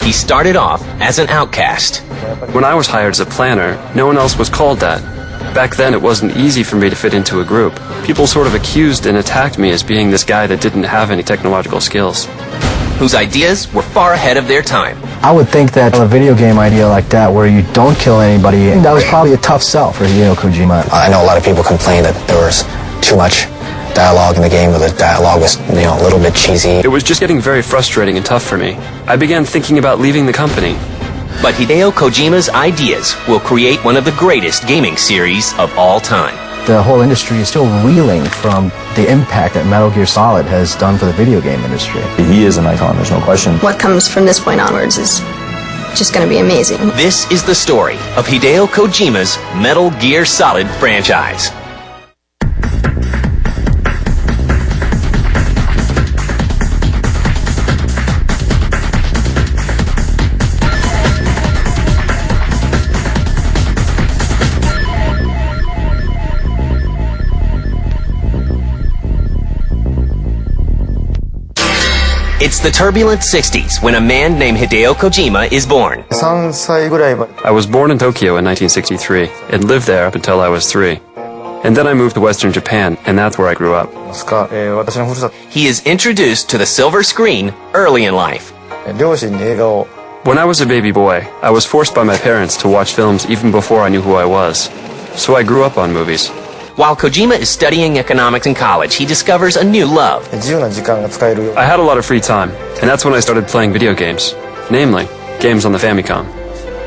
He started off as an outcast. When I was hired as a planner, no one else was called that. Back then, it wasn't easy for me to fit into a group. People sort of accused and attacked me as being this guy that didn't have any technological skills. Whose ideas were far ahead of their time. I would think that a video game idea like that, where you don't kill anybody, that was probably a tough sell for Hideo Kojima. I know a lot of people complained that there was too much dialogue in the game, or the dialogue was, a little bit cheesy. It was just getting very frustrating and tough for me. I began thinking about leaving the company. But Hideo Kojima's ideas will create one of the greatest gaming series of all time. The whole industry is still reeling from the impact that Metal Gear Solid has done for the video game industry. He is an icon, there's no question. What comes from this point onwards is just going to be amazing. This is the story of Hideo Kojima's Metal Gear Solid franchise. It's the turbulent 60s when a man named Hideo Kojima is born. I was born in Tokyo in 1963 and lived there up until I was 3. And then I moved to Western Japan, and that's where I grew up. He is introduced to the silver screen early in life. When I was a baby boy, I was forced by my parents to watch films even before I knew who I was. So I grew up on movies. While Kojima is studying economics in college, he discovers a new love. I had a lot of free time, and that's when I started playing video games. Namely, games on the Famicom.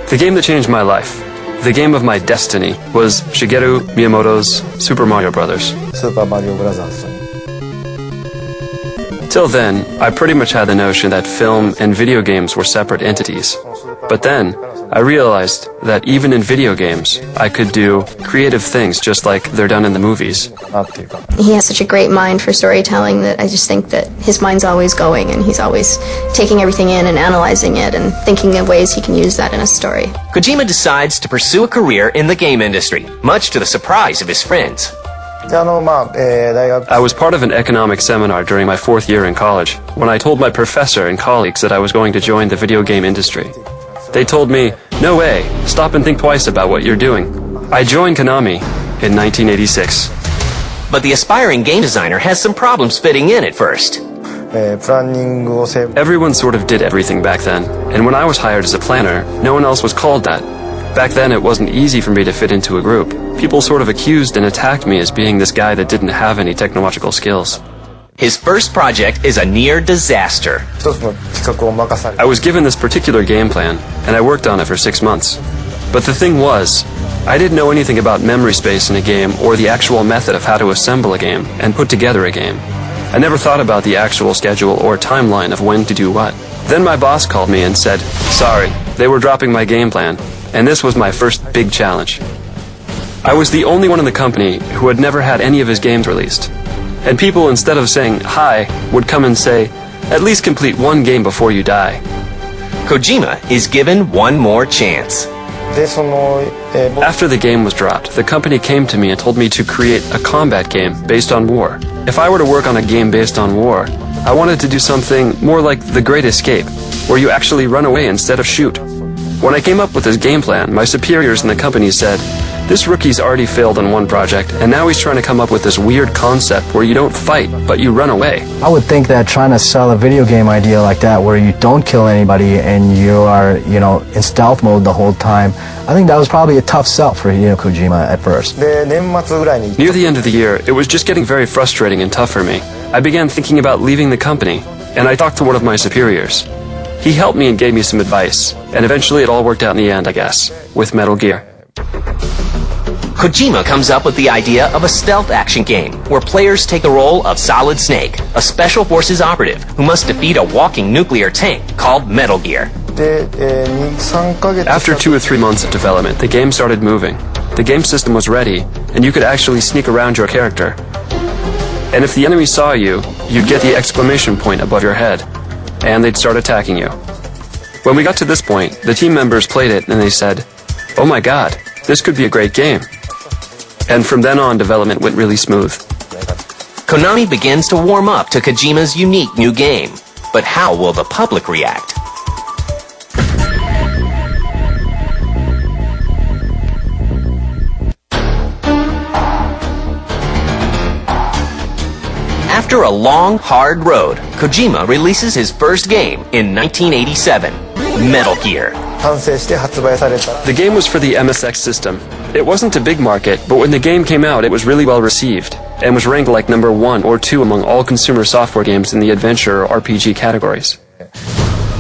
The game that changed my life, the game of my destiny, was Shigeru Miyamoto's Super Mario Bros. Till then, I pretty much had the notion that film and video games were separate entities. But then, I realized that even in video games, I could do creative things just like they're done in the movies. He has such a great mind for storytelling that I just think that his mind's always going, and he's always taking everything in and analyzing it and thinking of ways he can use that in a story. Kojima decides to pursue a career in the game industry, much to the surprise of his friends. I was part of an economics seminar during my 4th year in college when I told my professor and colleagues that I was going to join the video game industry. They told me, "No way, stop and think twice about what you're doing." I joined Konami in 1986. But the aspiring game designer has some problems fitting in at first. Everyone sort of did everything back then, and when I was hired as a planner, no one else was called that. Back then, it wasn't easy for me to fit into a group. People sort of accused and attacked me as being this guy that didn't have any technological skills. His first project is a near disaster. I was given this particular game plan, and I worked on it for 6 months. But the thing was, I didn't know anything about memory space in a game or the actual method of how to assemble a game and put together a game. I never thought about the actual schedule or timeline of when to do what. Then my boss called me and said, sorry, they were dropping my game plan, and this was my first big challenge. I was the only one in the company who had never had any of his games released. And people, instead of saying hi, would come and say, at least complete one game before you die. Kojima is given one more chance. After the game was dropped, the company came to me and told me to create a combat game based on war. If I were to work on a game based on war, I wanted to do something more like The Great Escape, where you actually run away instead of shoot. When I came up with this game plan, my superiors in the company said, this rookie's already failed on one project, and now he's trying to come up with this weird concept where you don't fight, but you run away. I would think that trying to sell a video game idea like that, where you don't kill anybody and you are, in stealth mode the whole time, I think that was probably a tough sell for Hideo Kojima at first. Near the end of the year, it was just getting very frustrating and tough for me. I began thinking about leaving the company, and I talked to one of my superiors. He helped me and gave me some advice, and eventually it all worked out in the end, I guess, with Metal Gear. Kojima comes up with the idea of a stealth action game where players take the role of Solid Snake, a special forces operative who must defeat a walking nuclear tank called Metal Gear. After 2 or 3 months of development, the game started moving. The game system was ready, and you could actually sneak around your character. And if the enemy saw you, you'd get the exclamation point above your head, and they'd start attacking you. When we got to this point, the team members played it and they said, oh my god, this could be a great game. And from then on, development went really smooth. Konami begins to warm up to Kojima's unique new game. But how will the public react? After a long, hard road, Kojima releases his first game in 1987, Metal Gear. 完成して発売された。 The game was for the MSX system. It wasn't a big market, but when the game came out, it was really well received, and was ranked like number 1 or 2 among all consumer software games in the adventure or RPG categories.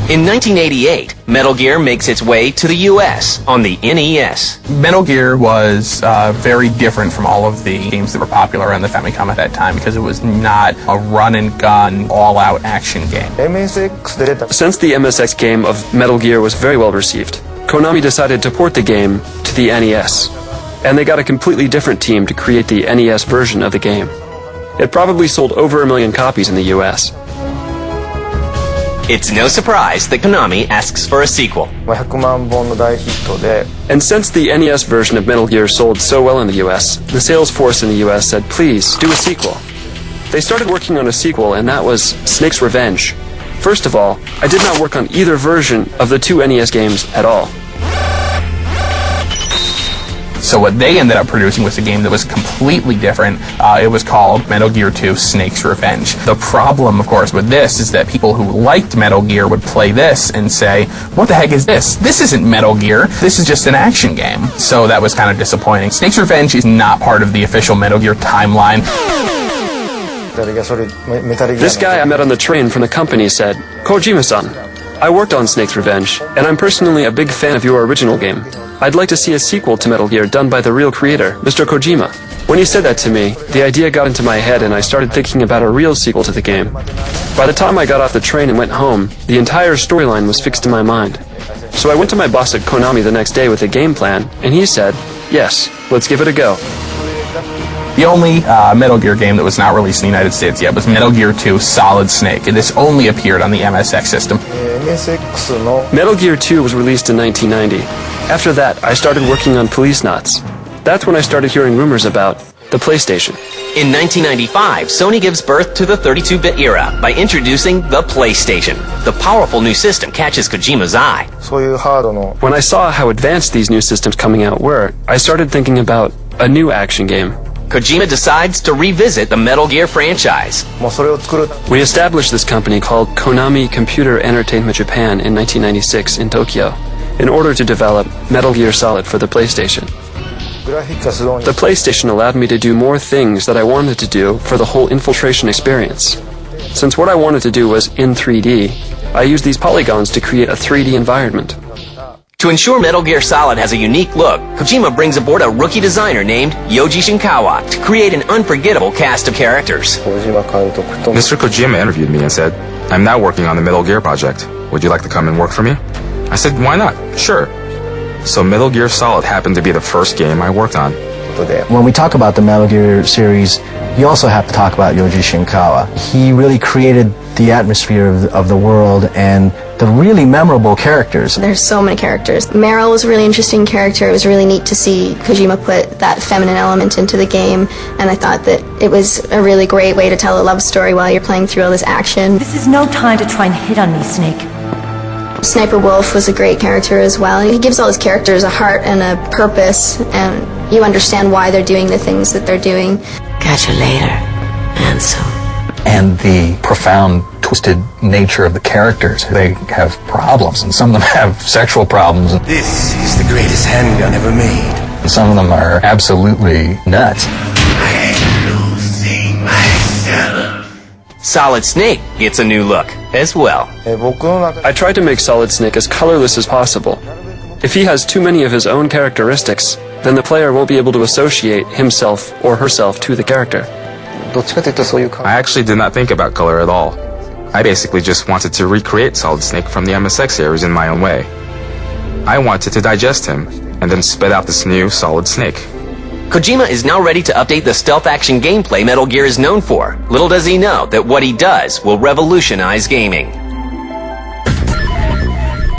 In 1988, Metal Gear makes its way to the US on the NES. Metal Gear was very different from all of the games that were popular on the Famicom at that time because it was not a run-and-gun, all-out action game. MSX で出た。 Since the MSX game of Metal Gear was very well received, Konami decided to port the game to the NES, and they got a completely different team to create the NES version of the game. It probably sold over 1 million copies in the US. It's no surprise that Konami asks for a sequel. 100万本の大ヒットで。 And since the NES version of Metal Gear sold so well in the US, the sales force in the US said, please, do a sequel. They started working on a sequel, and that was Snake's Revenge. First of all, I did not work on either version of the 2 NES games at all. So what they ended up producing was a game that was completely different. It was called Metal Gear 2 Snake's Revenge. The problem, of course, with this is that people who liked Metal Gear would play this and say, what the heck is this? This isn't Metal Gear. This is just an action game. So that was kind of disappointing. Snake's Revenge is not part of the official Metal Gear timeline. This guy I met on the train from the company said, Kojima-san, I worked on Snake's Revenge, and I'm personally a big fan of your original game. I'd like to see a sequel to Metal Gear done by the real creator, Mr. Kojima. When he said that to me, the idea got into my head and I started thinking about a real sequel to the game. By the time I got off the train and went home, the entire storyline was fixed in my mind. So I went to my boss at Konami the next day with a game plan, and he said, yes, let's give it a go. The only Metal Gear game that was not released in the United States yet was Metal Gear 2 Solid Snake, and this only appeared on the MSX system. MSX の Metal Gear 2 was released in 1990. After that, I started working on Police Knots. That's when I started hearing rumors about the PlayStation. In 1995, Sony gives birth to the 32-bit era by introducing the PlayStation. The powerful new system catches Kojima's eye. そういうハードの When I saw how advanced these new systems coming out were, I started thinking about a new action game. Kojima decides to revisit the Metal Gear franchise. もうそれを作る We established this company called Konami Computer Entertainment Japan in 1996 in Tokyo in order to develop Metal Gear Solid for the PlayStation. グラフィックがすごい The PlayStation allowed me to do more things that I wanted to do for the whole infiltration experience. Since what I wanted to do was in 3D, I used these polygons to create a 3D environment. To ensure Metal Gear Solid has a unique look, Kojima brings aboard a rookie designer named Yoji Shinkawa to create an unforgettable cast of characters. 小島監督と Mr. Kojima interviewed me and said, I'm now working on the Metal Gear project. Would you like to come and work for me? I said, why not? Sure. So Metal Gear Solid happened to be the first game I worked on. ことで When we talk about the Metal Gear series, you also have to talk about Yoji Shinkawa. He really created the atmosphere of the world and the really memorable characters. There's so many characters. Meryl was a really interesting character. It was really neat to see Kojima put that feminine element into the game, and I thought that it was a really great way to tell a love story while you're playing through all this action. This is no time to try and hit on me, Snake. Sniper Wolf was a great character as well. He gives all his characters a heart and a purpose, and you understand why they're doing the things that they're doing. Catch you later, Ansel. And the profound, twisted nature of the characters. They have problems, and some of them have sexual problems. This is the greatest handgun ever made. And some of them are absolutely nuts. I'm losing myself. Solid Snake gets a new look as well. 僕の中 I tried to make Solid Snake as colorless as possible. If he has too many of his own characteristics, then the player won't be able to associate himself or herself to the character. どっちかというとそういう I actually did not think about color at all. I basically just wanted to recreate Solid Snake from the MSX series in my own way. I wanted to digest him, and then spit out this new Solid Snake. Kojima is now ready to update the stealth action gameplay Metal Gear is known for. Little does he know that what he does will revolutionize gaming.